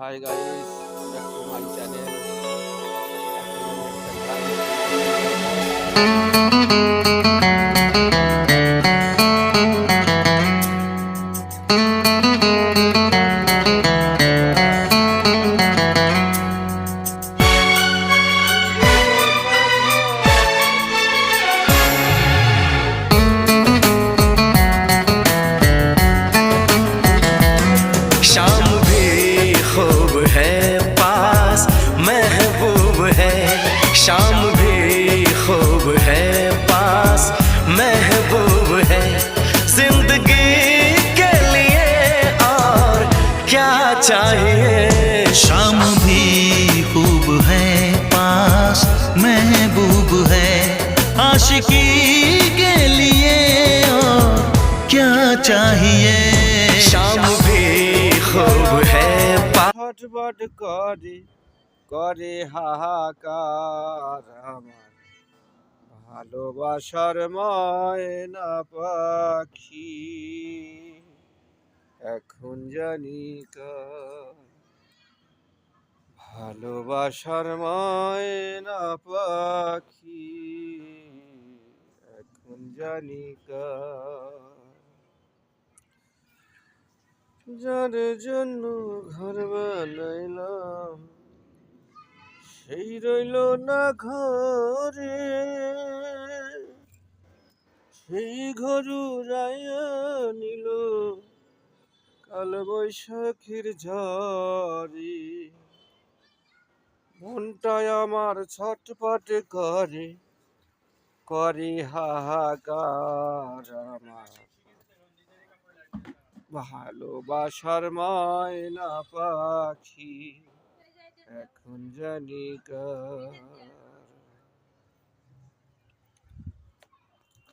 Hi guys, back to my channel. शाम भी खूब है पास महबूब है, शाम भी खूब है पास महबूब है। जिंदगी के लिए और क्या चाहिए। शाम भी खूब है पास महबूब है, आशिकी के लिए और क्या चाहिए। शाम भी खूब है ছটফট করে করে হাহাকার আমার ভালোবাসার ময়না পাখি এখন জানি কার। ভালোবাসার ময়না পাখি এখন জানি কার। যার জন্য ঘর বানাইলাম সেই রইল না ঘরে, সেই ঘর উড়াইয়া নিল কাল বৈশাখীর ঝড়ে। মনটায় আমার ছটপট করে করে হাহাকার আমার ভালোবাসার ময়না পাখি এখন জানি কার।